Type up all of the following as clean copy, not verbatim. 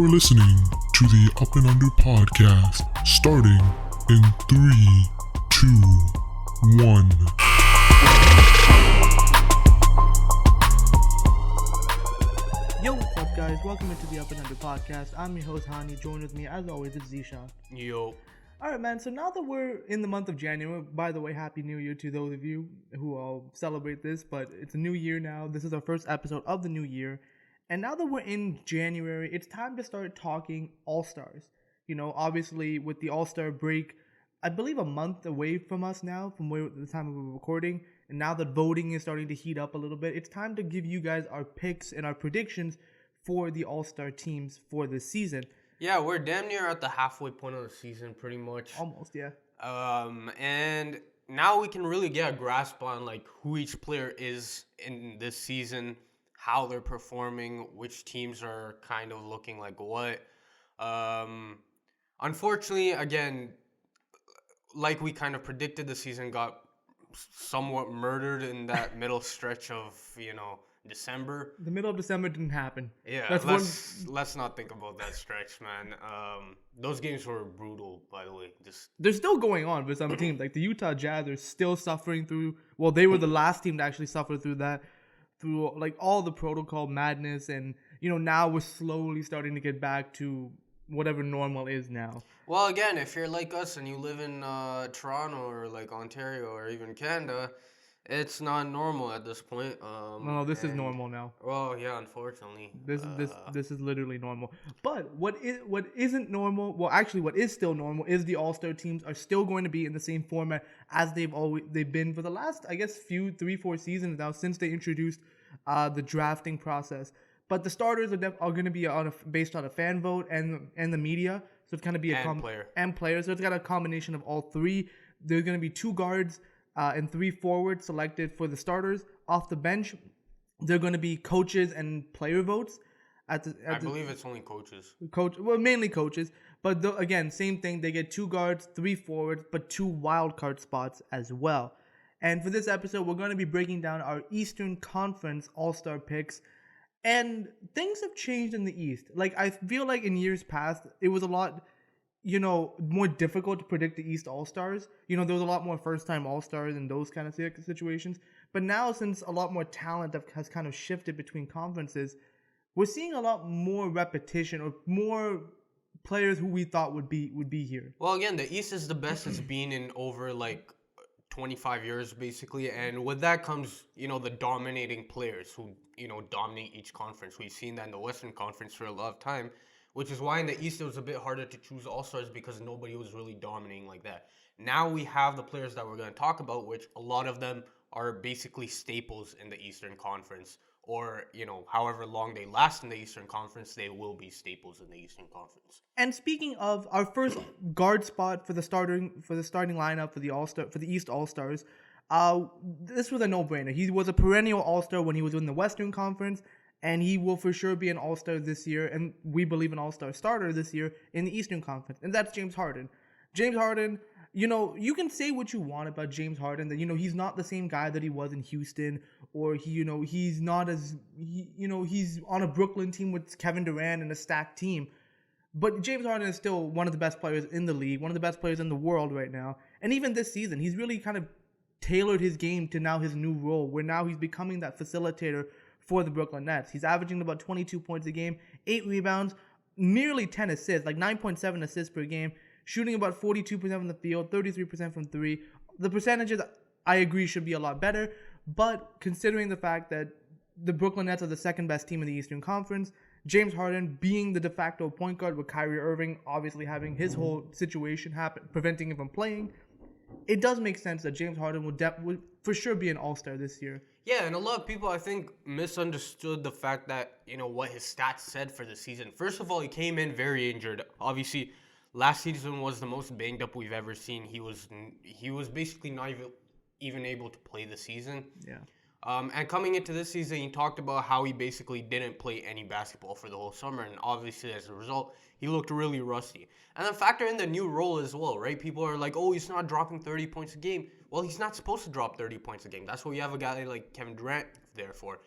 are listening to the Up and Under podcast, starting in 3, 2, 1. Yo, what's up, guys? Welcome into the Up and Under podcast. I'm your host, Hani. Joined with me, as always, is Zeeshan. Yo. Alright, man, so now that we're in the month of January, by the way, Happy New Year to those of you who all celebrate this, but it's a new year now. This is our first episode of the new year. And now that we're in January, it's time to start talking All-Stars. You know, obviously, with the All-Star break, I believe a month away from us now, from the time we were recording, and now that voting is starting to heat up a little bit, it's time to give you guys our picks and our predictions for the All-Star teams for this season. Yeah, we're damn near at the halfway point of the season, pretty much. Almost, yeah. And now we can really get a grasp on like who each player is in this season, how they're performing, which teams are kind of looking like what. Unfortunately, again, like we kind of predicted, the season got somewhat murdered in that middle stretch of, December. The middle of December didn't happen. Yeah, let's not think about that stretch, man. Those games were brutal, by the way. They're still going on with some teams. Like the Utah Jazz are still suffering through. Well, they were the last team to actually suffer through that, through like all the protocol madness, and now we're slowly starting to get back to whatever normal is now. Well, again, if you're like us and you live in Toronto or like Ontario or even Canada, it's not normal at this point. No, this is normal now. Well, yeah, unfortunately. This is literally normal. But what isn't normal? Well, actually, what is still normal is the All-Star teams are still going to be in the same format as they've been for the last, I guess, 3-4 seasons now since they introduced the drafting process. But the starters are going to be based on a fan vote and the media. So it's going to be and player. So it's got a combination of all three. There's going to be 2 guards and 3 forwards selected for the starters. Off the bench, they're going to be coaches and player votes. I believe it's only coaches. Mainly coaches. But again, same thing. They get 2 guards, 3 forwards, but 2 wild card spots as well. And for this episode, we're going to be breaking down our Eastern Conference All-Star picks. And things have changed in the East. Like, I feel like in years past, it was a lot, more difficult to predict the East All-Stars. There was a lot more first-time All-Stars and those kind of situations. But now, since a lot more talent has kind of shifted between conferences, we're seeing a lot more repetition or more players who we thought would be here. Well, again, the East is the best it's been in over, 25 years, basically. And with that comes, the dominating players who, dominate each conference. We've seen that in the Western Conference for a lot of time, which is why in the East it was a bit harder to choose All-Stars because nobody was really dominating like that. Now we have the players that we're going to talk about, which a lot of them are basically staples in the Eastern Conference, or, however long they last in the Eastern Conference, they will be staples in the Eastern Conference. And speaking of our first guard spot for the starting lineup for the East All-Stars, this was a no-brainer. He was a perennial All-Star when he was in the Western Conference, and he will for sure be an All-Star this year, and we believe an All-Star starter this year in the Eastern Conference, and that's James Harden. James Harden, you can say what you want about James Harden, that, he's not the same guy that he was in Houston, or he's not as, he's on a Brooklyn team with Kevin Durant and a stacked team. But James Harden is still one of the best players in the league, one of the best players in the world right now. And even this season, he's really kind of tailored his game to now his new role, where now he's becoming that facilitator for the Brooklyn Nets. He's averaging about 22 points a game, 8 rebounds, nearly 10 assists, like 9.7 assists per game, shooting about 42% from the field, 33% from 3. The percentages, I agree, should be a lot better, but considering the fact that the Brooklyn Nets are the second best team in the Eastern Conference, James Harden being the de facto point guard with Kyrie Irving obviously having his whole situation happen, preventing him from playing, it does make sense that James Harden will for sure be an All-Star this year. Yeah, and a lot of people, I think, misunderstood the fact that, what his stats said for the season. First of all, he came in very injured. Obviously, last season was the most banged up we've ever seen. He was basically not even able to play the season. Yeah. And coming into this season, he talked about how he basically didn't play any basketball for the whole summer. And obviously, as a result, he looked really rusty. And then factor in the new role as well, right? People are like, oh, he's not dropping 30 points a game. Well, he's not supposed to drop 30 points a game. That's what you have a guy like Kevin Durant there for.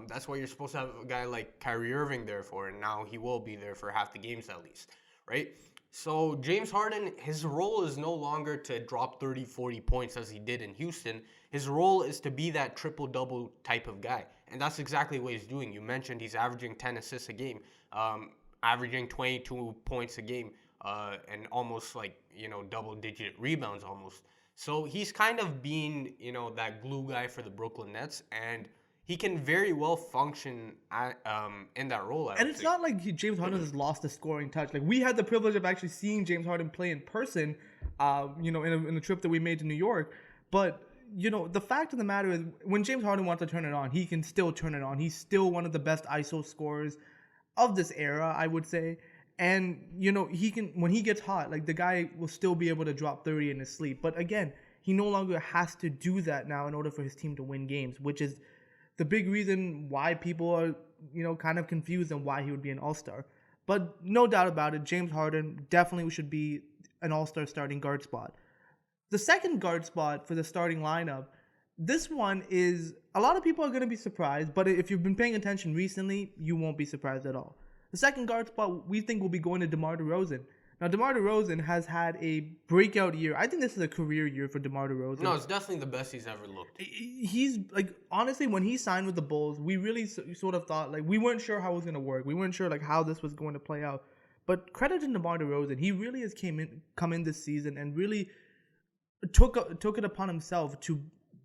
That's why you're supposed to have a guy like Kyrie Irving there for, and now he will be there for half the games at least, right? So James Harden, his role is no longer to drop 30, 40 points as he did in Houston. His role is to be that triple-double type of guy, and that's exactly what he's doing. You mentioned he's averaging 10 assists a game, averaging 22 points a game, and almost like, double-digit rebounds almost. So he's kind of being, that glue guy for the Brooklyn Nets, and he can very well function in that role. And it's not like James Harden has lost the scoring touch. Like, we had the privilege of actually seeing James Harden play in person, in a trip that we made to New York. But, the fact of the matter is, when James Harden wants to turn it on, he can still turn it on. He's still one of the best ISO scorers of this era, I would say. And, he can, when he gets hot, like, the guy will still be able to drop 30 in his sleep. But again, he no longer has to do that now in order for his team to win games, which is the big reason why people are, kind of confused on why he would be an All-Star. But no doubt about it, James Harden definitely should be an All-Star starting guard spot. The second guard spot for the starting lineup, this one is, a lot of people are going to be surprised, but if you've been paying attention recently, you won't be surprised at all. The second guard spot we think will be going to DeMar DeRozan. Now, DeMar DeRozan has had a breakout year. I think this is a career year for DeMar DeRozan. No, it's definitely the best he's ever looked. He's, like, honestly, when he signed with the Bulls, we really sort of thought, like, we weren't sure how it was going to work. We weren't sure, like, how this was going to play out. But credit to DeMar DeRozan. He really has come in this season and really took it upon himself to,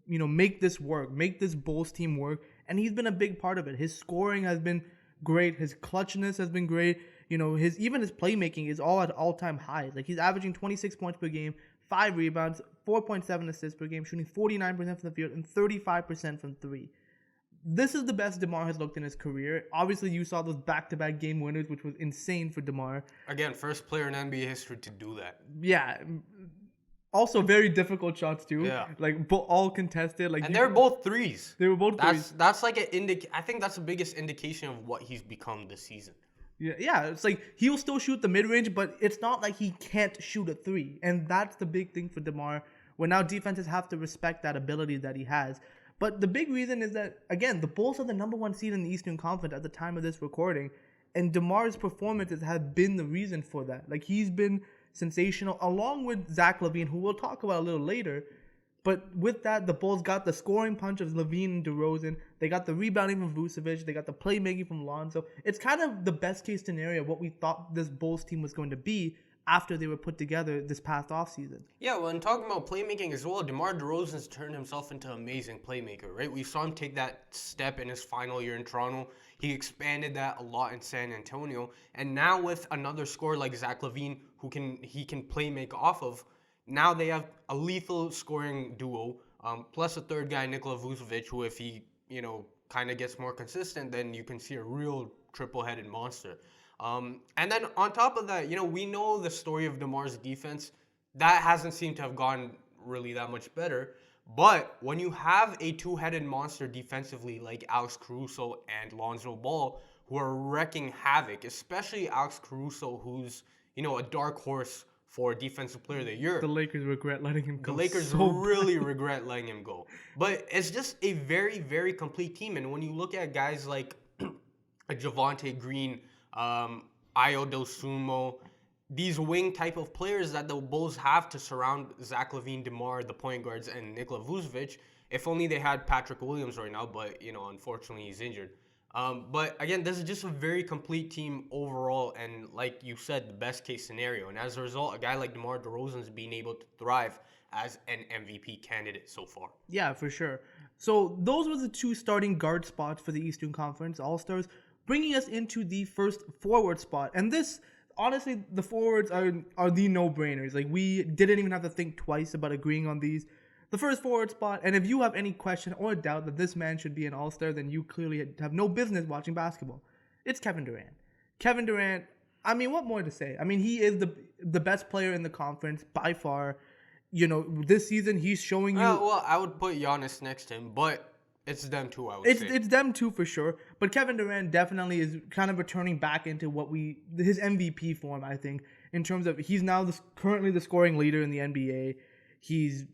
make this work, make this Bulls team work. And he's been a big part of it. His scoring has been great. His clutchness has been great. His playmaking is all at all-time highs. Like, he's averaging 26 points per game, 5 rebounds, 4.7 assists per game, shooting 49% from the field and 35% from 3. This is the best DeMar has looked in his career. Obviously, you saw those back-to-back game winners, which was insane for DeMar. Again, first player in NBA history to do that. Yeah. Also, very difficult shots too. Yeah. Like, all contested. Like, and they're both threes. They were both threes. That's like I think that's the biggest indication of what he's become this season. Yeah, it's like he'll still shoot the mid-range, but it's not like he can't shoot a 3. And that's the big thing for DeMar, where now defenses have to respect that ability that he has. But the big reason is that, again, the Bulls are the number 1 seed in the Eastern Conference at the time of this recording, and DeMar's performances have been the reason for that. Like, he's been sensational, along with Zach LaVine, who we'll talk about a little later. But with that, the Bulls got the scoring punch of LaVine and DeRozan. They got the rebounding from Vucevic. They got the playmaking from Lonzo. It's kind of the best-case scenario of what we thought this Bulls team was going to be after they were put together this past offseason. Yeah, well, and talking about playmaking as well, DeMar DeRozan's turned himself into an amazing playmaker, right? We saw him take that step in his final year in Toronto. He expanded that a lot in San Antonio. And now with another scorer like Zach LaVine, he can playmake off of, now they have a lethal scoring duo, plus a third guy, Nikola Vucevic, who if he, kind of gets more consistent, then you can see a real triple-headed monster. And then on top of that, we know the story of DeMar's defense. That hasn't seemed to have gone really that much better. But when you have a two-headed monster defensively like Alex Caruso and Lonzo Ball, who are wrecking havoc, especially Alex Caruso, who's, a dark horse for Defensive Player of the Year. The Lakers regret letting him go. The Lakers really regret letting him go. But it's just a very, very complete team. And when you look at guys like Javonte Green, Ayo Dosunmu, these wing type of players that the Bulls have to surround Zach LaVine, DeMar, the point guards, and Nikola Vucevic. If only they had Patrick Williams right now, but, unfortunately he's injured. But again, this is just a very complete team overall, and like you said, the best case scenario. And as a result, a guy like DeMar DeRozan's being able to thrive as an MVP candidate so far. Yeah, for sure. So those were the 2 starting guard spots for the Eastern Conference All-Stars, bringing us into the first forward spot. And this, honestly, the forwards are the no-brainers. Like, we didn't even have to think twice about agreeing on these. The first forward spot, and if you have any question or doubt that this man should be an All-Star, then you clearly have no business watching basketball. It's Kevin Durant. Kevin Durant, I mean, what more to say? I mean, he is the best player in the conference by far. This season he's showing you... Well, I would put Giannis next to him, but it's them two, I would say. It's them two for sure. But Kevin Durant definitely is kind of returning back into his MVP form, I think, in terms of he's now currently the scoring leader in the NBA. He's,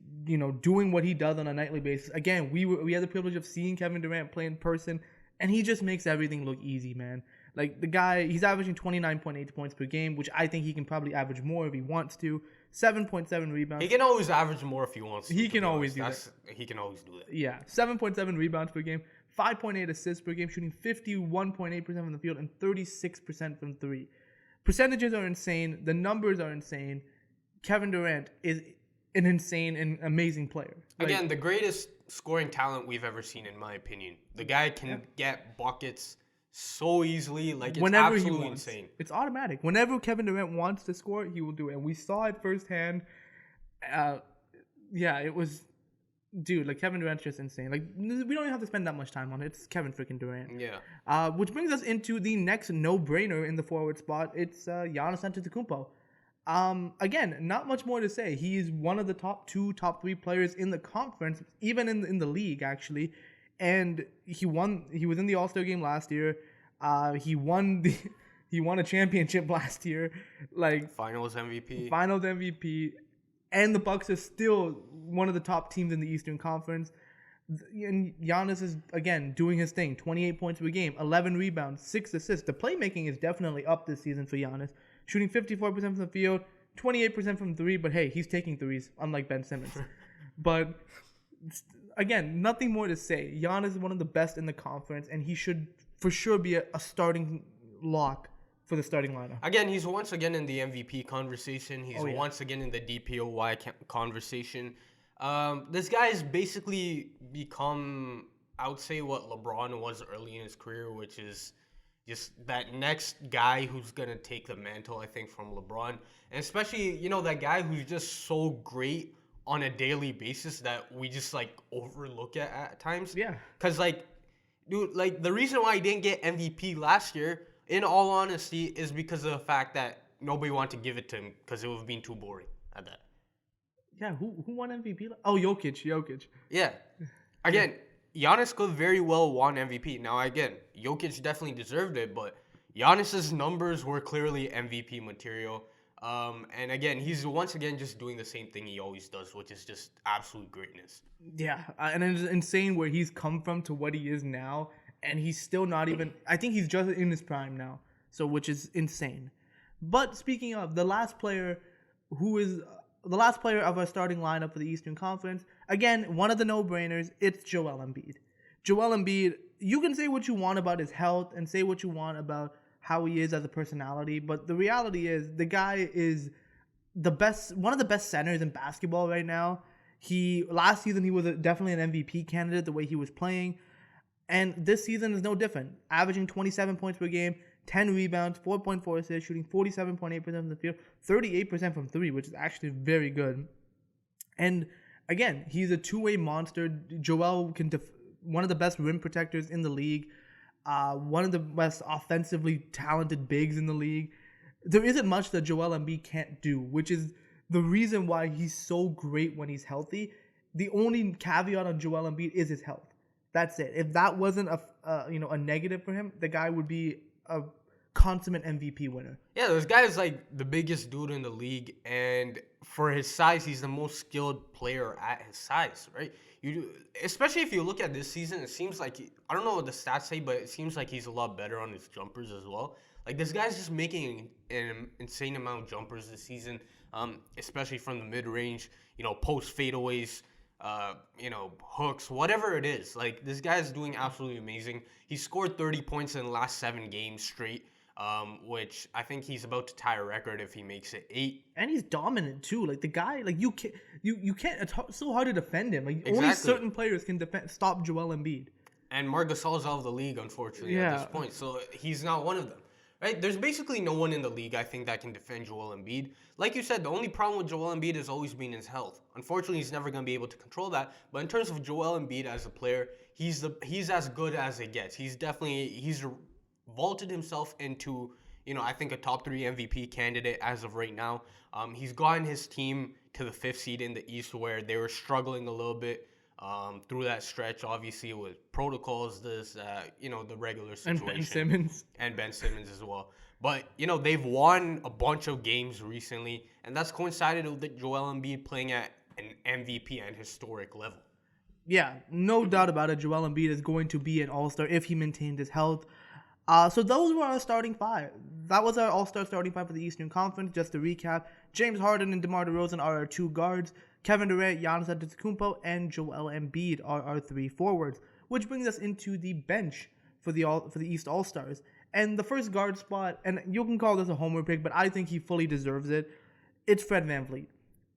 doing what he does on a nightly basis. Again, we had the privilege of seeing Kevin Durant play in person, and he just makes everything look easy, man. Like the guy, he's averaging 29.8 points per game, which I think he can probably average more if he wants to. 7.7 rebounds. He can always average more if he wants to. He can always do that. He can always do that. Yeah, 7.7 rebounds per game, 5.8 assists per game, shooting 51.8% from the field and 36% from three. Percentages are insane. The numbers are insane. Kevin Durant is an insane and amazing player. Again, the greatest scoring talent we've ever seen, in my opinion. The guy can get buckets so easily, like it's absolutely insane. It's automatic. Whenever Kevin Durant wants to score, he will do it. And we saw it firsthand. It was, dude, like Kevin Durant's just insane. Like we don't even have to spend that much time on it. It's Kevin freaking Durant. Yeah. Which brings us into the next no-brainer in the forward spot. It's Giannis Antetokounmpo. Again, not much more to say. He's one of the top 3 players in the conference, even in the league actually. And he was in the All-Star game last year. He won a championship last year. Like Finals MVP. And the Bucks are still one of the top teams in the Eastern Conference. And Giannis is, again, doing his thing. 28 points per game, 11 rebounds, 6 assists. The playmaking is definitely up this season for Giannis. Shooting 54% from the field, 28% from 3. But hey, he's taking threes, unlike Ben Simmons. But again, nothing more to say. Giannis is one of the best in the conference, and he should for sure be a starting lock for the starting lineup. Again, he's once again in the MVP conversation. He's once again in the DPOY conversation. This guy has basically become, I would say, what LeBron was early in his career, which is just that next guy who's going to take the mantle, I think, from LeBron. And especially, that guy who's just so great on a daily basis that we just, overlook at times. Yeah. Because, dude, the reason why he didn't get MVP last year, in all honesty, is because of the fact that nobody wanted to give it to him because it was being too boring at that. Yeah, who won MVP? Oh, Jokic. Yeah. Again, Giannis could very well won MVP. Now, again, Jokic definitely deserved it, but Giannis's numbers were clearly MVP material. And again, he's once again just doing the same thing he always does, which is just absolute greatness. Yeah, and it's insane where he's come from to what he is now, and he's still not even. I think he's just in his prime now, so which is insane. But speaking of the last player, who is the last player of our starting lineup for the Eastern Conference, again, one of the no-brainers. It's Joel Embiid. Joel Embiid. You can say what you want about his health and say what you want about how he is as a personality, but the reality is the guy is one of the best centers in basketball right now. Last season he was definitely an MVP candidate the way he was playing, and this season is no different. Averaging 27 points per game, 10 rebounds, 4.4 assists, shooting 47.8% from the field, 38% from 3, which is actually very good. And again, he's a two-way monster. Joel can one of the best rim protectors in the league. One of the best offensively talented bigs in the league. There isn't much that Joel Embiid can't do, which is the reason why he's so great when he's healthy. The only caveat on Joel Embiid is his health. That's it. If that wasn't a negative for him, the guy would be a consummate MVP winner. Yeah, this guy is the biggest dude in the league, and for his size, he's the most skilled player at his size, right? Especially if you look at this season, it seems like I don't know what the stats say, but it seems like he's a lot better on his jumpers as well. This guy's just making an insane amount of jumpers this season, especially from the mid-range, post fadeaways, hooks, whatever it is. This guy's doing absolutely amazing. He scored 30 points in the last 7 games straight, which I think he's about to tie a record if he makes it 8. And he's dominant too. The guy, you can't. It's so hard to defend him. Exactly. Only certain players can stop Joel Embiid. And Marc Gasol's out of the league, unfortunately, at this point. So he's not one of them. Right? There's basically no one in the league, I think, that can defend Joel Embiid. Like you said, the only problem with Joel Embiid has always been his health. Unfortunately, he's never going to be able to control that. But in terms of Joel Embiid as a player, he's as good as it gets. He's vaulted himself into, I think a top 3 MVP candidate as of right now. He's gotten his team to the 5th seed in the East, where they were struggling a little bit through that stretch, obviously with protocols, the regular situation. And Ben Simmons as well. But, they've won a bunch of games recently, and that's coincided with Joel Embiid playing at an MVP and historic level. Yeah, no doubt about it. Joel Embiid is going to be an All-Star if he maintains his health. So those were our starting five. That was our All-Star starting five for the Eastern Conference. Just to recap, James Harden and DeMar DeRozan are our two guards. Kevin Durant, Giannis Antetokounmpo, and Joel Embiid are our three forwards. Which brings us into the bench for the East All-Stars. And the first guard spot, and you can call this a homer pick, but I think he fully deserves it. It's Fred VanVleet.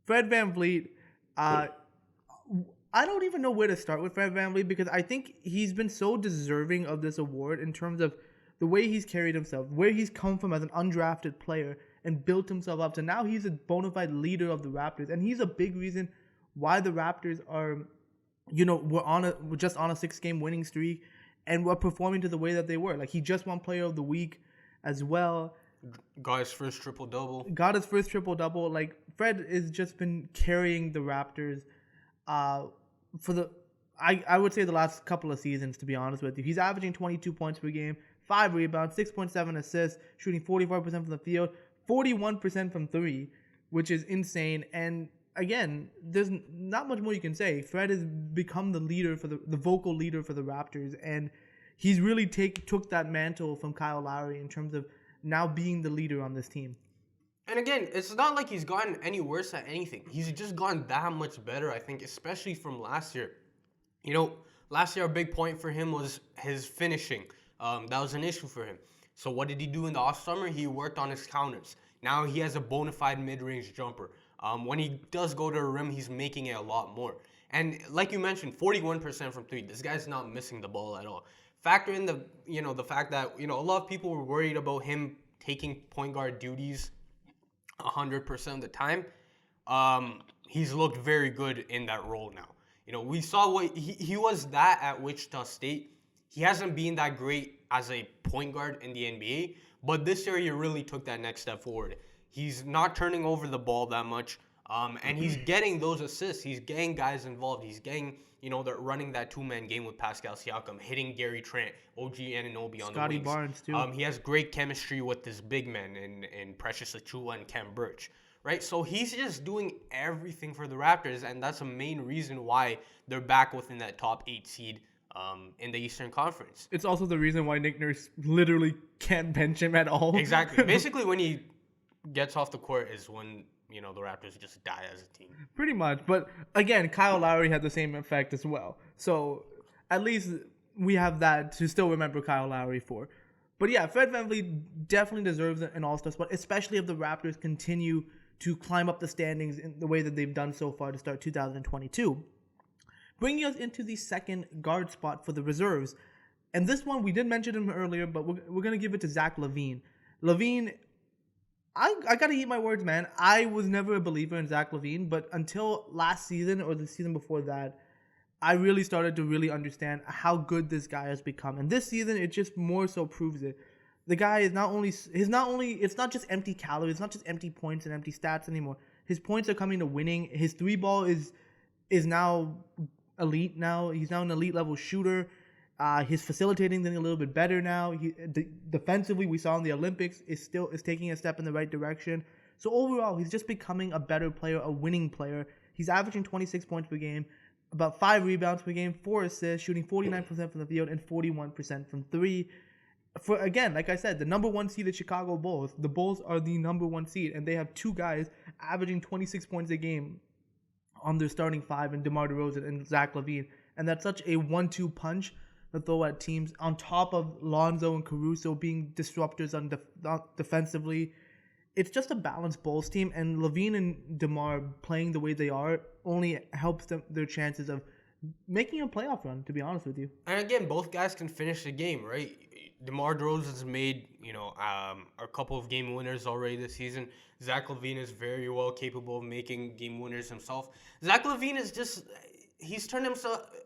Fred VanVleet, I don't even know where to start with Fred VanVleet because I think he's been so deserving of this award in terms of the way he's carried himself, where he's come from as an undrafted player and built himself up to now he's a bona fide leader of the Raptors, and he's a big reason why the Raptors are, we're just on a 6-game winning streak and we're performing to the way that they were. Like, he just won Player of the Week as well. Got his first triple-double. Like, Fred has just been carrying the Raptors for the I would say the last couple of seasons, to be honest with you. He's averaging 22 points per game, 5 rebounds, 6.7 assists, shooting 44% from the field, 41% from three, which is insane. And again, there's not much more you can say. Fred has become the leader for the vocal leader for the Raptors, and he's really took that mantle from Kyle Lowry in terms of now being the leader on this team. And again, it's not like he's gotten any worse at anything. He's just gotten that much better, I think, especially from last year. Last year a big point for him was his finishing. That was an issue for him. So what did he do in the off summer? He worked on his counters. Now he has a bona fide mid-range jumper. When he does go to the rim, he's making it a lot more. And like you mentioned, 41% from three. This guy's not missing the ball at all. Factor in the fact that a lot of people were worried about him taking point guard duties 100% of the time. He's looked very good in that role now. We saw what he was that at Wichita State. He hasn't been that great as a point guard in the NBA, but this year he really took that next step forward. He's not turning over the ball that much, and he's getting those assists. He's getting guys involved. He's getting, they're running that two-man game with Pascal Siakam, hitting Gary Trent, OG Anunoby on Scotty the wings. Barnes, too. He has great chemistry with his big men in Precious Achiuwa and Kem Birch. Right, so he's just doing everything for the Raptors, and that's a main reason why they're back within that top 8 seed in the Eastern Conference. It's also the reason why Nick Nurse literally can't bench him at all. Exactly. Basically, when he gets off the court is when the Raptors just die as a team. Pretty much, but again, Kyle Lowry had the same effect as well. So at least we have that to still remember Kyle Lowry for. But yeah, Fred VanVleet definitely deserves an All-Star spot, especially if the Raptors continue to climb up the standings in the way that they've done so far to start 2022. Bringing us into the second guard spot for the reserves. And this one, we did mention him earlier, but we're going to give it to Zach LaVine. LaVine, I got to eat my words, man. I was never a believer in Zach LaVine, but until last season or the season before that, I really started to really understand how good this guy has become. And this season, it just more so proves it. The guy is it's not just empty calories, it's not just empty points and empty stats anymore. His points are coming to winning. His three ball is now elite now. He's now an elite level shooter. His facilitating is a little bit better now. Defensively, we saw in the Olympics, is taking a step in the right direction. So overall, he's just becoming a better player, a winning player. He's averaging 26 points per game, about 5 rebounds per game, 4 assists, shooting 49% from the field and 41% from three. For again, like I said, the number 1 seed, the Chicago Bulls. The Bulls are the number 1 seed, and they have 2 guys averaging 26 points a game on their starting 5, in DeMar DeRozan and Zach LaVine. And that's such a 1-2 punch to throw at teams, on top of Lonzo and Caruso being disruptors defensively. It's just a balanced Bulls team, and LaVine and DeMar playing the way they are only helps their chances of making a playoff run, to be honest with you. And again, both guys can finish the game, right? DeMar DeRozan's made, a couple of game winners already this season. Zach LaVine is very well capable of making game winners himself. Zach LaVine is he's turned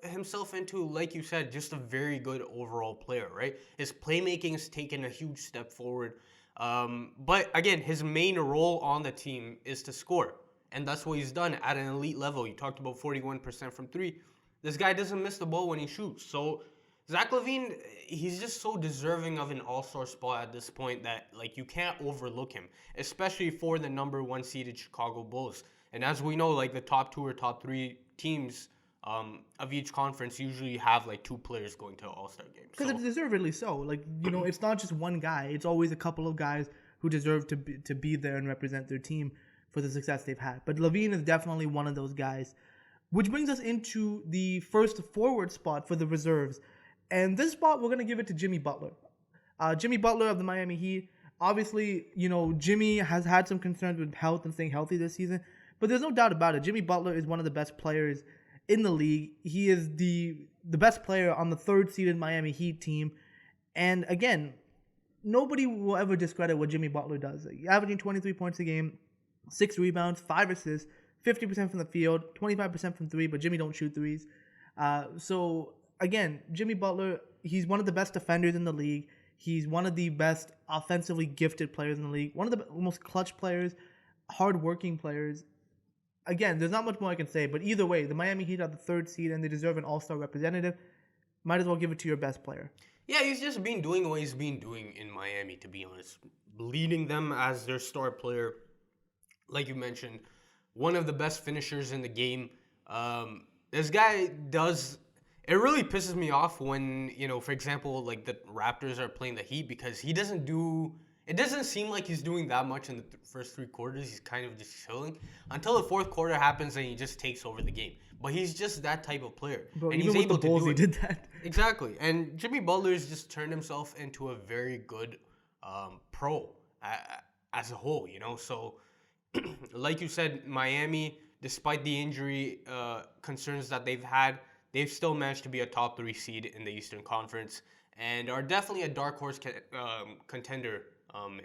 himself into, like you said, just a very good overall player, right? His playmaking has taken a huge step forward. But again, his main role on the team is to score. And that's what he's done at an elite level. You talked about 41% from three. This guy doesn't miss the ball when he shoots. So Zach LaVine, he's just so deserving of an all-star spot at this point that, you can't overlook him, especially for the number 1 seeded Chicago Bulls. And as we know, the top 2 or top 3 teams of each conference usually have like 2 players going to an All-Star game. Because it's deservedly so. Like, it's not just one guy. It's always a couple of guys who deserve to be there and represent their team for the success they've had. But LaVine is definitely one of those guys. Which brings us into the first forward spot for the reserves. And this spot, we're going to give it to Jimmy Butler. Jimmy Butler of the Miami Heat. Obviously, Jimmy has had some concerns with health and staying healthy this season. But there's no doubt about it. Jimmy Butler is one of the best players in the league. He is the best player on the third-seeded Miami Heat team. And again, nobody will ever discredit what Jimmy Butler does. Averaging 23 points a game, 6 rebounds, 5 assists, 50% from the field, 25% from three, but Jimmy don't shoot threes. So again, Jimmy Butler, he's one of the best defenders in the league. He's one of the best offensively gifted players in the league. One of the most clutch players, hard-working players. Again, there's not much more I can say, but either way, the Miami Heat are the third seed and they deserve an All-Star representative. Might as well give it to your best player. Yeah, he's just been doing what he's been doing in Miami, to be honest. Leading them as their star player, like you mentioned, one of the best finishers in the game. This guy does... It really pisses me off when, for example, like the Raptors are playing the Heat because he doesn't do... It doesn't seem like he's doing that much in the first 3 quarters. He's kind of just chilling until the fourth quarter happens and he just takes over the game. But he's just that type of player. Bro, and even he's with able the Bulls, to do he it. did that. Exactly. And Jimmy Butler's just turned himself into a very good pro as a whole, So, like you said, Miami, despite the injury concerns that they've had, they've still managed to be a top 3 seed in the Eastern Conference and are definitely a dark horse contender,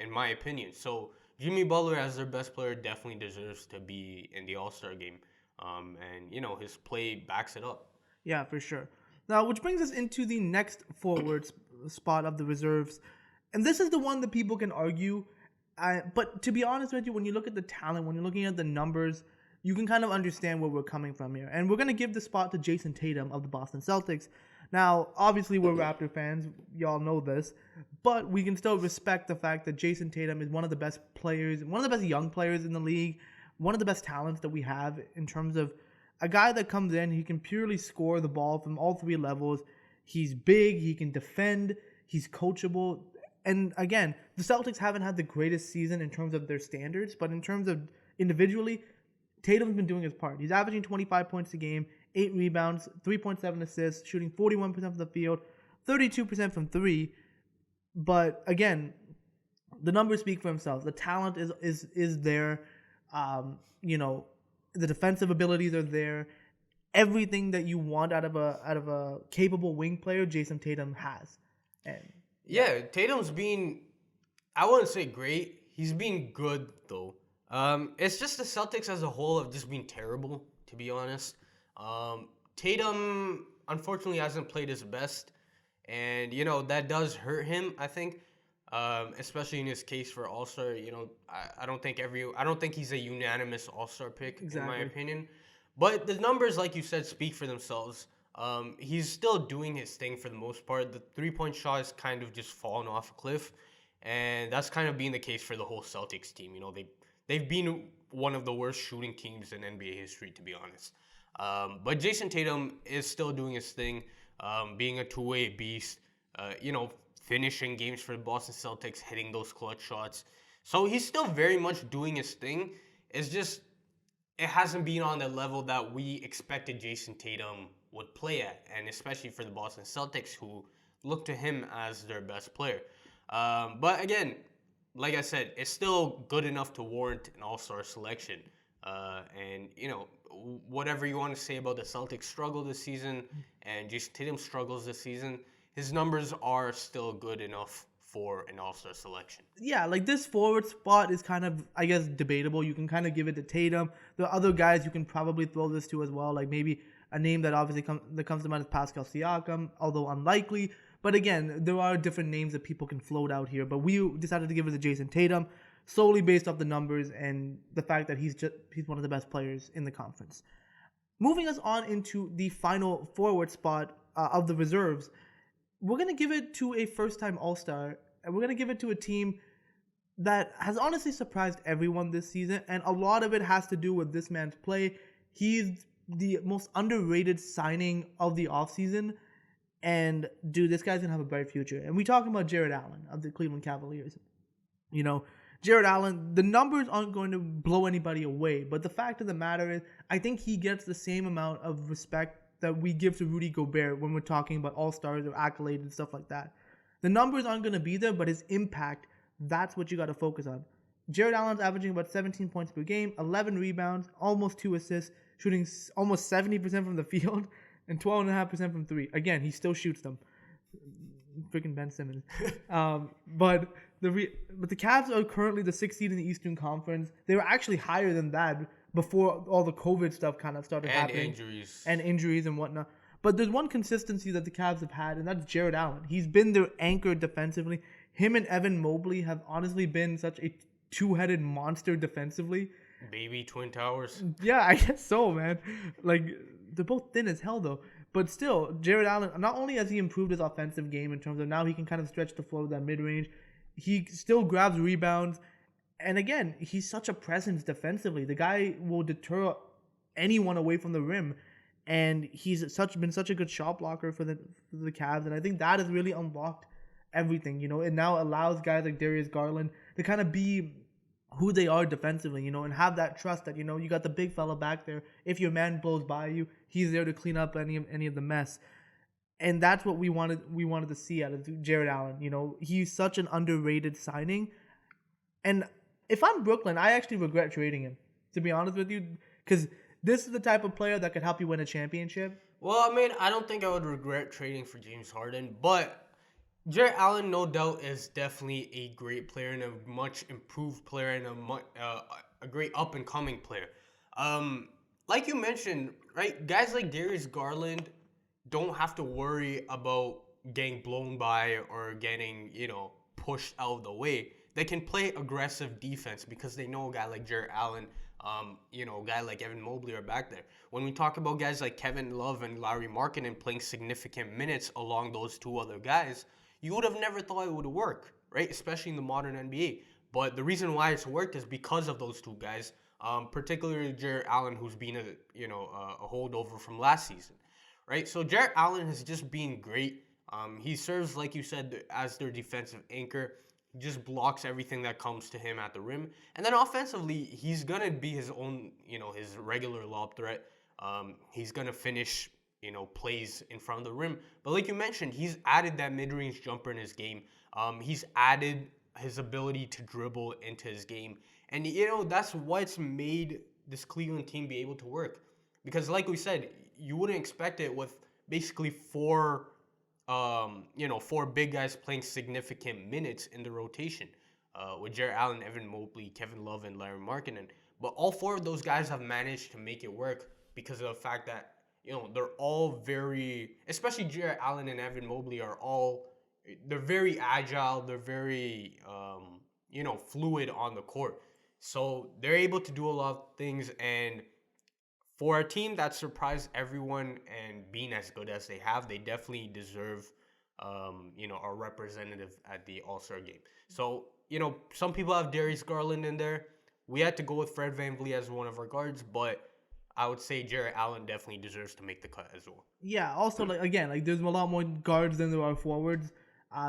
in my opinion. So Jimmy Butler, as their best player, definitely deserves to be in the All-Star game. And, his play backs it up. Yeah, for sure. Now, which brings us into the next forward spot of the reserves. And this is the one that people can argue. But to be honest with you, when you look at the talent, when you're looking at the numbers, you can kind of understand where we're coming from here. And we're going to give the spot to Jason Tatum of the Boston Celtics. Now, obviously, we're Raptor fans. Y'all know this. But we can still respect the fact that Jason Tatum is one of the best players, one of the best young players in the league, one of the best talents that we have in terms of a guy that comes in, he can purely score the ball from all 3 levels. He's big, he can defend, he's coachable. And again, the Celtics haven't had the greatest season in terms of their standards, but in terms of individually, Tatum's been doing his part. He's averaging 25 points a game, 8 rebounds, 3.7 assists, shooting 41% from the field, 32% from 3. But again, the numbers speak for themselves. The talent is there. The defensive abilities are there. Everything that you want out of a capable wing player, Jason Tatum has. And yeah, Tatum's been, I wouldn't say great. He's been good though. It's just the Celtics as a whole have just been terrible, to be honest. Tatum unfortunately hasn't played his best, and that does hurt him, I think. Especially in his case for All-Star, I don't think he's a unanimous All-Star pick, in my opinion. But the numbers, like you said, speak for themselves. He's still doing his thing for the most part. The 3-point shot has kind of just fallen off a cliff, and that's kind of been the case for the whole Celtics team. They've been one of the worst shooting teams in NBA history, to be honest. But Jason Tatum is still doing his thing, being a two-way beast, finishing games for the Boston Celtics, hitting those clutch shots. So he's still very much doing his thing. It's just, it hasn't been on the level that we expected Jason Tatum would play at, and especially for the Boston Celtics, who look to him as their best player. But again, like I said, it's still good enough to warrant an All-Star selection. And, whatever you want to say about the Celtics struggle this season and Jason Tatum struggles this season, his numbers are still good enough for an All-Star selection. Yeah, like this forward spot is kind of, I guess, debatable. You can kind of give it to Tatum. There are other guys you can probably throw this to as well, like maybe a name that obviously comes to mind is Pascal Siakam, although unlikely. But again, there are different names that people can float out here. But we decided to give it to Jason Tatum solely based off the numbers and the fact that he's one of the best players in the conference. Moving us on into the final forward spot of the reserves, we're going to give it to a first-time All-Star, and we're going to give it to a team that has honestly surprised everyone this season, and a lot of it has to do with this man's play. He's the most underrated signing of the offseason. And, dude, this guy's going to have a bright future. And we talking about Jared Allen of the Cleveland Cavaliers. You know, Jared Allen, the numbers aren't going to blow anybody away. But the fact of the matter is, I think he gets the same amount of respect that we give to Rudy Gobert when we're talking about all-stars or accolades and stuff like that. The numbers aren't going to be there, but his impact, that's what you got to focus on. Jared Allen's averaging about 17 points per game, 11 rebounds, almost 2 assists, shooting almost 70% from the field, and 12.5% from three. Again, he still shoots them. Freaking Ben Simmons. But the Cavs are currently the 6th seed in the Eastern Conference. They were actually higher than that before all the COVID stuff kind of started happening. And injuries and whatnot. But there's one consistency that the Cavs have had, and that's Jared Allen. He's been their anchor defensively. Him and Evan Mobley have honestly been such a two-headed monster defensively. Baby Twin Towers. Yeah, I guess so, man. Like, they're both thin as hell, though. But still, Jared Allen, not only has he improved his offensive game in terms of now he can kind of stretch the floor with that mid-range, he still grabs rebounds. And again, he's such a presence defensively. The guy will deter anyone away from the rim. And he's been such a good shot blocker for the Cavs. And I think that has really unlocked everything. You know, it now allows guys like Darius Garland to kind of be who they are defensively, you know, and have that trust that, you know, you got the big fella back there. If your man blows by you, he's there to clean up any of the mess. And that's what we wanted to see out of Jared Allen. You know, he's such an underrated signing. And if I'm Brooklyn, I actually regret trading him, to be honest with you, because this is the type of player that could help you win a championship. Well, I mean, I don't think I would regret trading for James Harden, but Jared Allen, no doubt, is definitely a great player and a much improved player and a great up-and-coming player. Like you mentioned, right, guys like Darius Garland don't have to worry about getting blown by or getting, you know, pushed out of the way. They can play aggressive defense because they know a guy like Jared Allen, you know, a guy like Evan Mobley are back there. When we talk about guys like Kevin Love and Larry Markkinen playing significant minutes along those two other guys, you would have never thought it would work, right? Especially in the modern NBA. But the reason why it's worked is because of those two guys, particularly Jared Allen, who's been a holdover from last season, right? So Jared Allen has just been great. He serves, like you said, as their defensive anchor. He just blocks everything that comes to him at the rim. And then offensively, he's going to be his own, you know, his regular lob threat. He's going to finish, you know, plays in front of the rim. But like you mentioned, he's added that mid-range jumper in his game. He's added his ability to dribble into his game. And, you know, that's what's made this Cleveland team be able to work. Because like we said, you wouldn't expect it with basically four big guys playing significant minutes in the rotation. With Jared Allen, Evan Mobley, Kevin Love, and Larry Markkinen. But all four of those guys have managed to make it work because of the fact that, you know, they're all very, especially Jared Allen and Evan Mobley they're very agile. They're very, fluid on the court. So they're able to do a lot of things. And for a team that surprised everyone and being as good as they have, they definitely deserve, a representative at the All-Star game. So, you know, some people have Darius Garland in there. We had to go with Fred VanVleet as one of our guards, but I would say Jared Allen definitely deserves to make the cut as well. Yeah, also, there's a lot more guards than there are forwards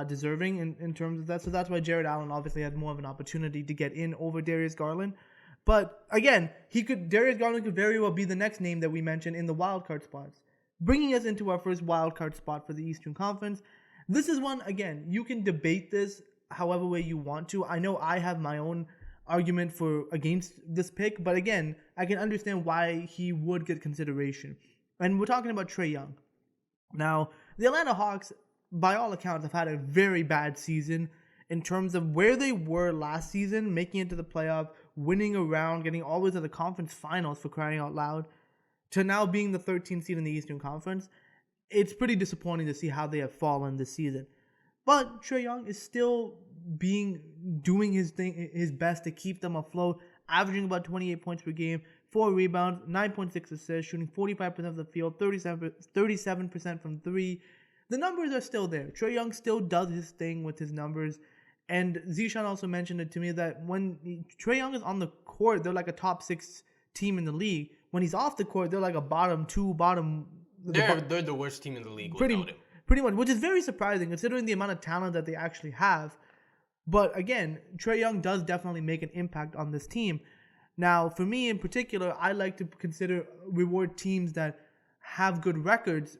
deserving in terms of that. So that's why Jared Allen obviously had more of an opportunity to get in over Darius Garland. But again, Darius Garland could very well be the next name that we mentioned in the wildcard spots. Bringing us into our first wildcard spot for the Eastern Conference. This is one, again, you can debate this however way you want to. I know I have my own argument against this pick, but again, I can understand why he would get consideration. And we're talking about Trae Young. Now, the Atlanta Hawks, by all accounts, have had a very bad season in terms of where they were last season, making it to the playoff, winning a round, getting all the way to the conference finals for crying out loud, to now being the 13th seed in the Eastern Conference. It's pretty disappointing to see how they have fallen this season. But Trae Young is still doing his best to keep them afloat, averaging about 28 points per game, 4 rebounds, 9.6 assists, shooting 45% of the field, 37% from 3. The numbers are still there. Trae Young still does his thing with his numbers. And Zeeshan also mentioned it to me that when Trae Young is on the court, they're like a top 6 team in the league. when he's off the court, they're like a bottom two, bottom. They're the worst team in the league without him. Pretty much, which is very surprising considering the amount of talent that they actually have. But again, Trae Young does definitely make an impact on this team. Now, for me in particular, I like to reward teams that have good records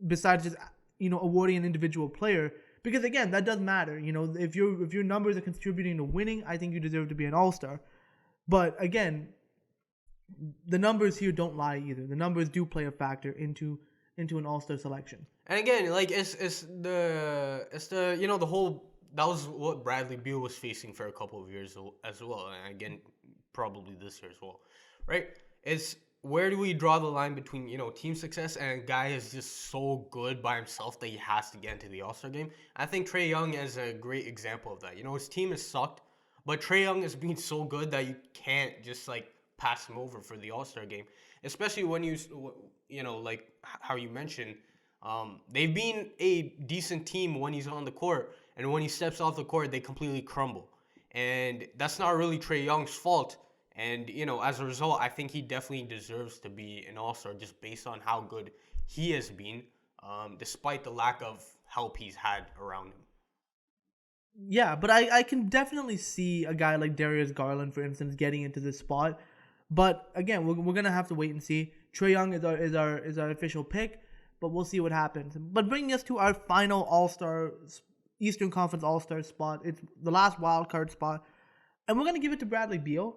besides just awarding an individual player, because again, that does matter. If your numbers are contributing to winning, I think you deserve to be an All-Star. But again, the numbers here don't lie either. The numbers do play a factor into an All-Star selection. And again, like it's the the whole, that was what Bradley Beal was facing for a couple of years as well, and again probably this year as well, right? It's where do we draw the line between team success and a guy is just so good by himself that he has to get into the All-Star game? I think Trae Young is a great example of that. His team has sucked, but Trae Young has been so good that you can't just pass him over for the All-Star game, especially when like how you mentioned, they've been a decent team when he's on the court, and when he steps off the court, they completely crumble. And that's not really Trae Young's fault. And, as a result, I think he definitely deserves to be an All-Star just based on how good he has been, despite the lack of help he's had around him. Yeah, but I can definitely see a guy like Darius Garland, for instance, getting into this spot. But again, we're gonna have to wait and see. Trae Young is our official pick, but we'll see what happens. But bringing us to our final All-Star, Eastern Conference All-Star spot, it's the last wild card spot, and we're gonna give it to Bradley Beal.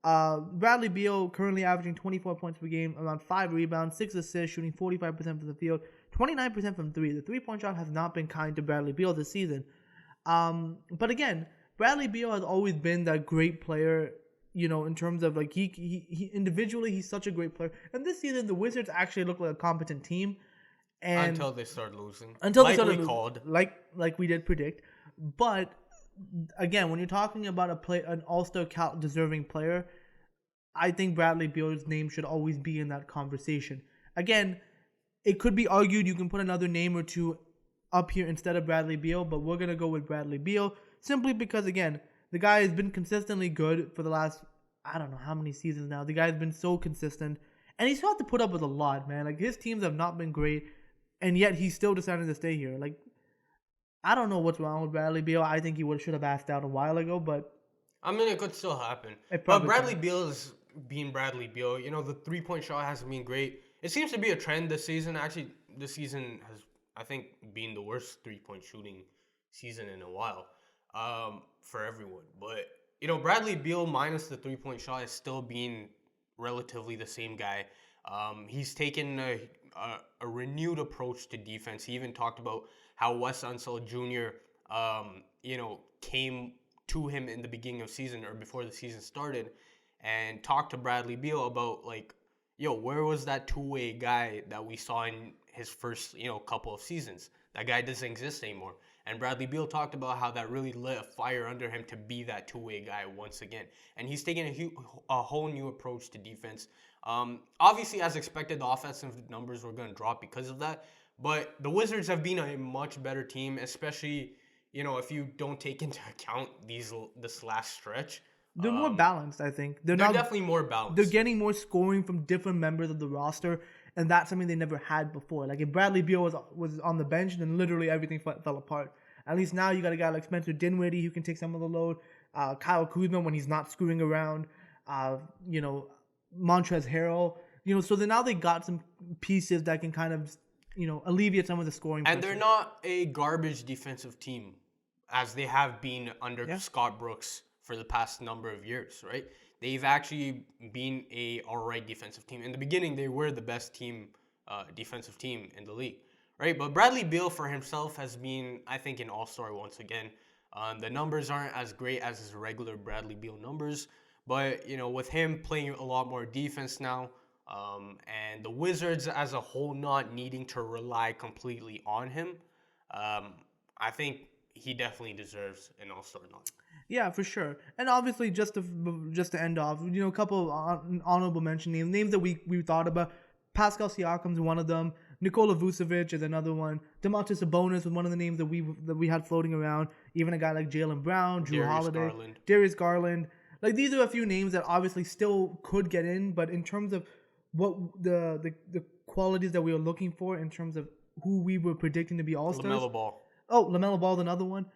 Bradley Beal currently averaging 24 points per game, around 5 rebounds, 6 assists, shooting 45% from the field, 29% from 3. The 3-point shot has not been kind to Bradley Beal this season. But again, Bradley Beal has always been that great player, in terms of he individually, he's such a great player. And this season, the Wizards actually look like a competent team. And until they start losing. Like we did predict. But again, when you're talking about an All-Star deserving player, I think Bradley Beal's name should always be in that conversation. Again, it could be argued you can put another name or two up here instead of Bradley Beal, but we're going to go with Bradley Beal simply because, again, the guy has been consistently good for the last, I don't know how many seasons now. The guy's been so consistent, and he's had to put up with a lot, man. His teams have not been great, and yet he's still deciding to stay here. I don't know what's wrong with Bradley Beal. I think he should have asked out a while ago, but I mean, it could still happen. But Bradley Beal is being Bradley Beal. The 3-point shot hasn't been great. It seems to be a trend this season. Actually, this season has, I think, been the worst 3-point shooting season in a while for everyone. But, Bradley Beal minus the 3-point shot is still being relatively the same guy. He's taken a renewed approach to defense. He even talked about how Wes Unseld Jr., came to him in the beginning of season or before the season started and talked to Bradley Beal about where was that two-way guy that we saw in his first, couple of seasons? That guy doesn't exist anymore. And Bradley Beal talked about how that really lit a fire under him to be that two-way guy once again. And he's taken a whole new approach to defense. Obviously, as expected, the offensive numbers were going to drop because of that. But the Wizards have been a much better team, especially, if you don't take into account this last stretch. They're more balanced, I think. They're definitely more balanced. They're getting more scoring from different members of the roster, and that's something they never had before. If Bradley Beal was on the bench, then literally everything fell apart. At least now you got a guy like Spencer Dinwiddie who can take some of the load. Kyle Kuzma when he's not screwing around. Montrezl Harrell. So now they got some pieces that can kind of alleviate some of the scoring pressure. And they're not a garbage defensive team as they have been under Scott Brooks for the past number of years, right? They've actually been a alright defensive team. In the beginning, they were the best defensive team in the league, right? But Bradley Beal for himself has been, I think, an all-star once again. The numbers aren't as great as his regular Bradley Beal numbers, but, with him playing a lot more defense now, and the Wizards as a whole not needing to rely completely on him, I think he definitely deserves an all-star nod. Yeah, for sure. And obviously, just to end off, a couple of honorable mention names that we thought about. Pascal Siakam's one of them. Nikola Vucevic is another one. Domantas Sabonis was one of the names that we had floating around. Even a guy like Jaylen Brown, Drew Holiday, Darius Garland. These are a few names that obviously still could get in, but in terms of what the qualities that we were looking for in terms of who we were predicting to be all stars. LaMelo Ball. Oh, LaMelo Ball, another one.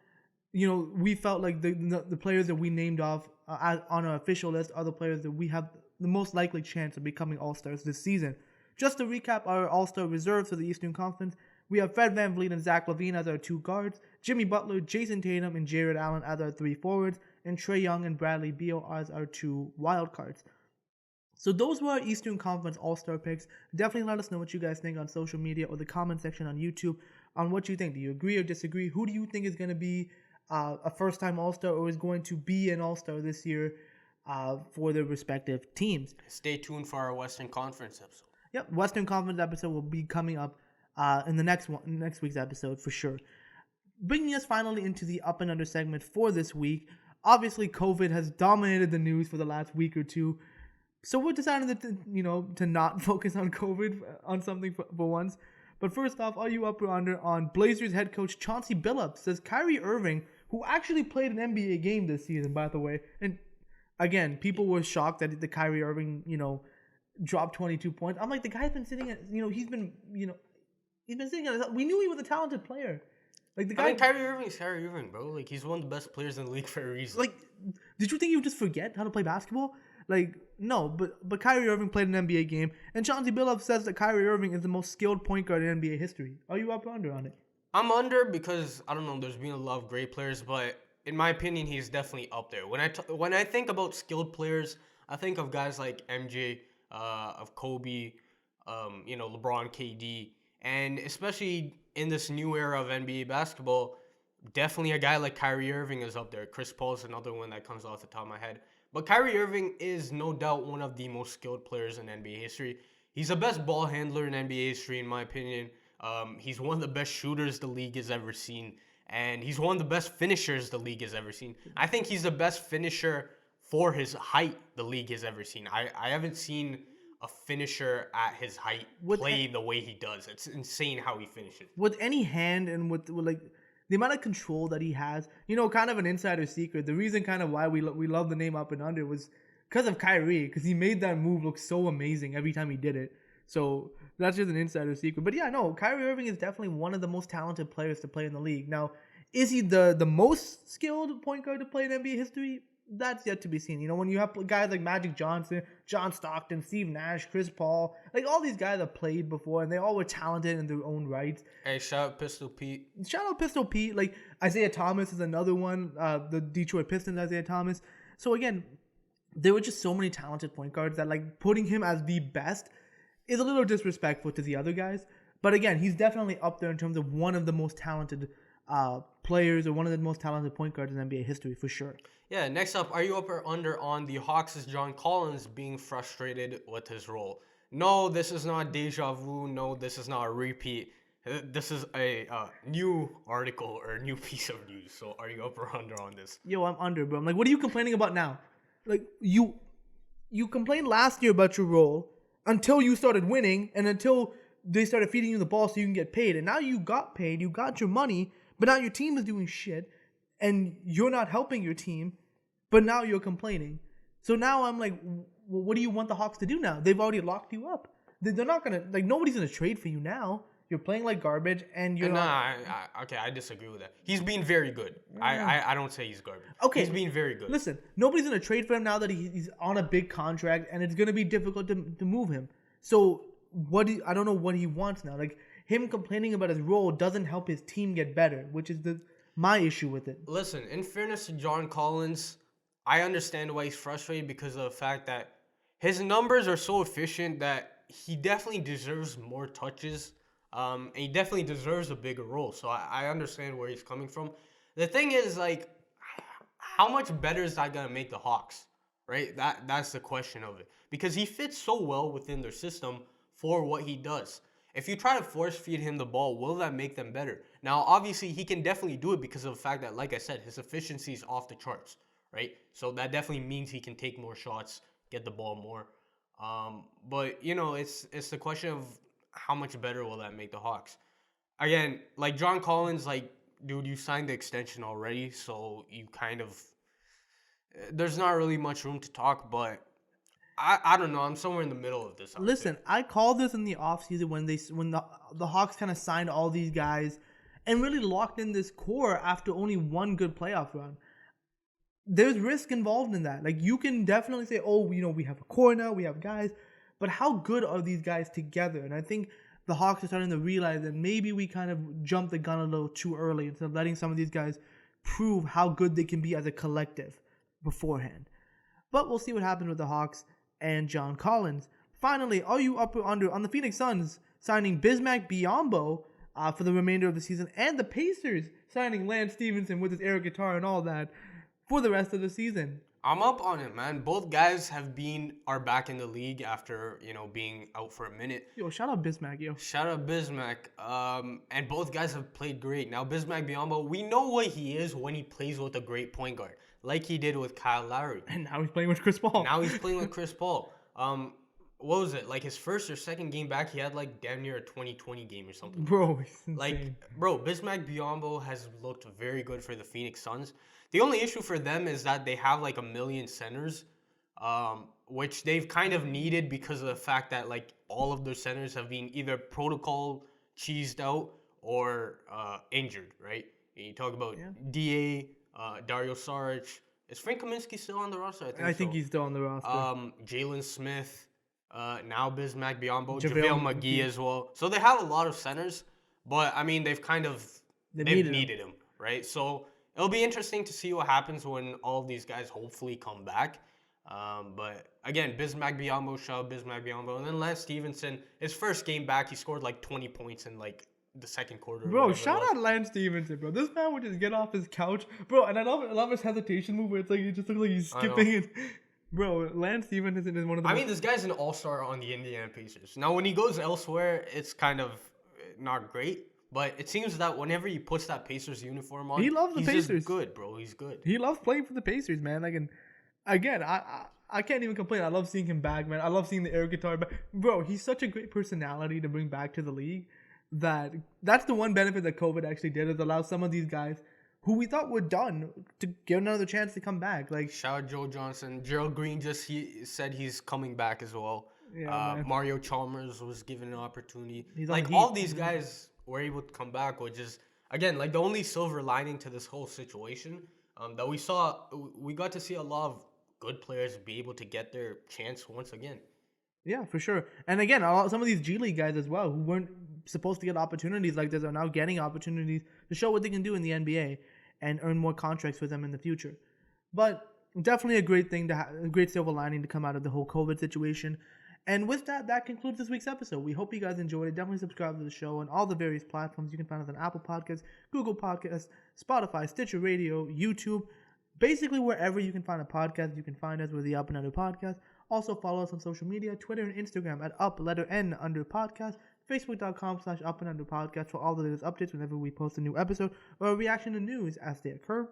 We felt like the players that we named off on our official list are the players that we have the most likely chance of becoming all-stars this season. Just to recap our all-star reserves for the Eastern Conference, we have Fred VanVleet and Zach LaVine as our 2 guards, Jimmy Butler, Jason Tatum, and Jared Allen as our 3 forwards, and Trae Young and Bradley Beal as our 2 wild cards. So those were our Eastern Conference All-Star picks. Definitely let us know what you guys think on social media or the comment section on YouTube on what you think. Do you agree or disagree? Who do you think is going to be a first-time All-Star or is going to be an All-Star this year for their respective teams? Stay tuned for our Western Conference episode. Yep, Western Conference episode will be coming up in the next week's episode for sure. Bringing us finally into the Up and Under segment for this week. Obviously, COVID has dominated the news for the last week or two. So we're deciding to not focus on COVID on something for once. But first off, are you up or under on Blazers head coach Chauncey Billups says Kyrie Irving, who actually played an NBA game this season, by the way, and again, people were shocked that the Kyrie Irving, dropped 22 points. I'm like, the guy's been sitting at, he's been sitting at, we knew he was a talented player. Like the guy, Kyrie Irving is Kyrie Irving, bro. Like, he's one of the best players in the league for a reason. Like, did you think he would just forget how to play basketball? Like, no, but Kyrie Irving played an NBA game, and Chauncey Billups says that Kyrie Irving is the most skilled point guard in NBA history. Are you up or under on it? I'm under because, I don't know, there's been a lot of great players, but in my opinion, he's definitely up there. When I think about skilled players, I think of guys like MJ, of Kobe, LeBron, KD, and especially in this new era of NBA basketball, definitely a guy like Kyrie Irving is up there. Chris Paul is another one that comes off the top of my head. But Kyrie Irving is no doubt one of the most skilled players in NBA history. He's the best ball handler in NBA history, in my opinion. He's one of the best shooters the league has ever seen. And he's one of the best finishers the league has ever seen. I think he's the best finisher for his height the league has ever seen. I haven't seen a finisher at his height play the way he does. It's insane how he finishes. With any hand and with like the amount of control that he has, kind of an insider secret. The reason kind of why we love the name Up and Under was because of Kyrie, because he made that move look so amazing every time he did it. So that's just an insider secret. But yeah, no, Kyrie Irving is definitely one of the most talented players to play in the league. Now, is he the most skilled point guard to play in NBA history? That's yet to be seen. When you have guys like Magic Johnson, John Stockton, Steve Nash, Chris Paul, like all these guys have played before, and they all were talented in their own rights. Hey, shout out Pistol Pete. Like Isaiah Thomas is another one. The Detroit Pistons, Isaiah Thomas. So again, there were just so many talented point guards that like putting him as the best is a little disrespectful to the other guys. But again, he's definitely up there in terms of one of the most talented players or one of the most talented point guards in NBA history for sure. Yeah, next up, are you up or under on the Hawks' John Collins being frustrated with his role? No, this is not deja vu. No, this is not a repeat. This is a new article or a new piece of news. So are you up or under on this? Yo, I'm under, bro. I'm like, what are you complaining about now? Like, you complained last year about your role until you started winning and until they started feeding you the ball so you can get paid. And now you got paid, you got your money, but now your team is doing shit and you're not helping your team. But now you're complaining. So now I'm like, well, what do you want the Hawks to do now? They've already locked you up. They're not going to, like, nobody's going to trade for you now. You're playing like garbage and you're okay, I disagree with that. He's been very good. I don't say he's garbage. Okay. He's been very good. Listen, nobody's going to trade for him now that he's on a big contract and it's going to be difficult to move him. So I don't know what he wants now. Like, him complaining about his role doesn't help his team get better, which is my issue with it. Listen, in fairness to John Collins, I understand why he's frustrated because of the fact that his numbers are so efficient that he definitely deserves more touches. And he definitely deserves a bigger role. So I understand where he's coming from. The thing is, like, how much better is that going to make the Hawks? Right? That's the question of it. Because he fits so well within their system for what he does. If you try to force feed him the ball, will that make them better? Now, obviously, he can definitely do it because of the fact that, like I said, his efficiency is off the charts. Right? So that definitely means he can take more shots, get the ball more. But, it's the question of how much better will that make the Hawks? Again, like John Collins, like, dude, you signed the extension already, so you kind of... There's not really much room to talk, but I don't know. I'm somewhere in the middle of this. Listen, I called this in the offseason when the Hawks kind of signed all these guys and really locked in this core after only one good playoff run. There's risk involved in that. Like, you can definitely say, oh, we have a core now, we have guys, but how good are these guys together? And I think the Hawks are starting to realize that maybe we kind of jumped the gun a little too early instead of letting some of these guys prove how good they can be as a collective beforehand. But we'll see what happens with the Hawks and John Collins. Finally, are you up or under on the Phoenix Suns signing Bismack Biyombo for the remainder of the season, and the Pacers signing Lance Stevenson with his air guitar and all that for the rest of the season? I'm up on it, man. Both guys are back in the league after, being out for a minute. Yo, shout out Bismack, yo. Shout out Bismack. And both guys have played great. Now, Bismack Biyombo, we know what he is when he plays with a great point guard, like he did with Kyle Lowry. And now he's playing with Chris Paul. What was it? Like, his first or second game back, he had, like, damn near a 20-20 game or something. Bro, it's insane. Bismack Biyombo has looked very good for the Phoenix Suns. The only issue for them is that they have, like, a million centers, which they've kind of needed because of the fact that, like, all of their centers have been either protocol cheesed out or injured, right? And you talk about DA, Dario Saric. Is Frank Kaminsky still on the roster? I think he's still on the roster. Jalen Smith, now Bismack Biyombo, JaVale McGee as well. So they have a lot of centers, but, I mean, they've needed him, right? So it'll be interesting to see what happens when all of these guys hopefully come back. But again, Bismack Biyombo, and then Lance Stevenson, his first game back, he scored like 20 points in like the second quarter. Bro, shout out Lance Stevenson, bro. This man would just get off his couch, bro, and I love his hesitation move where it's like he just looks like he's skipping it. Bro, Lance Stevenson is one of the. I mean, this guy's an all-star on the Indiana Pacers. Now, when he goes elsewhere, it's kind of not great. But it seems that whenever he puts that Pacers uniform on, he loves the Pacers. He's just good, bro. He's good. He loves playing for the Pacers, man. Like, and again, I can't even complain. I love seeing him back, man. I love seeing the air guitar back. Bro, he's such a great personality to bring back to the league. That's the one benefit that COVID actually did, is allow some of these guys who we thought were done to get another chance to come back. Like, shout out Joe Johnson. Gerald Green he said he's coming back as well. Yeah, Mario Chalmers was given an opportunity. All these guys were able to come back, which is, again, like the only silver lining to this whole situation that we got to see a lot of good players be able to get their chance once again. Yeah, for sure. And again, some of these G League guys as well, who weren't supposed to get opportunities like this, are now getting opportunities to show what they can do in the NBA and earn more contracts for them in the future. But definitely a great thing a great silver lining to come out of the whole COVID situation. And with that concludes this week's episode. We hope you guys enjoyed it. Definitely subscribe to the show on all the various platforms. You can find us on Apple Podcasts, Google Podcasts, Spotify, Stitcher Radio, YouTube. Basically, wherever you can find a podcast, you can find us with the Up and Under Podcast. Also, follow us on social media, Twitter and Instagram at @N_Podcast, Facebook.com/UpAndUnderPodcast for all the latest updates whenever we post a new episode or a reaction to news as they occur.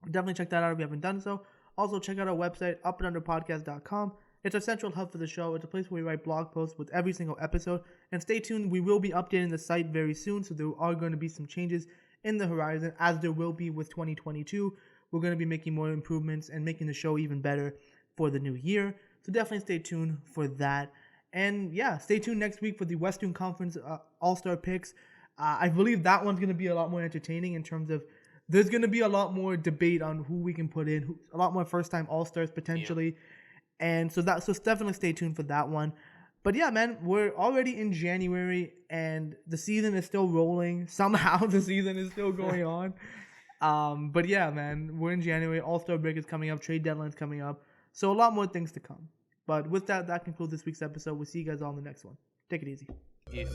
Definitely check that out if you haven't done so. Also, check out our website, UpAndUnderPodcast.com. It's a central hub for the show. It's a place where we write blog posts with every single episode. And stay tuned. We will be updating the site very soon, so there are going to be some changes in the horizon, as there will be with 2022. We're going to be making more improvements and making the show even better for the new year. So definitely stay tuned for that. And yeah, stay tuned next week for the Western Conference All-Star picks. I believe that one's going to be a lot more entertaining in terms of there's going to be a lot more debate on who we can put in, a lot more first-time All-Stars potentially. Yeah. And so definitely stay tuned for that one. But yeah, man, we're already in January and the season is still rolling. Somehow the season is still going on. But yeah, man, we're in January. All-Star break is coming up. Trade deadline's coming up. So a lot more things to come. But with that concludes this week's episode. We'll see you guys all in the next one. Take it easy. Easy.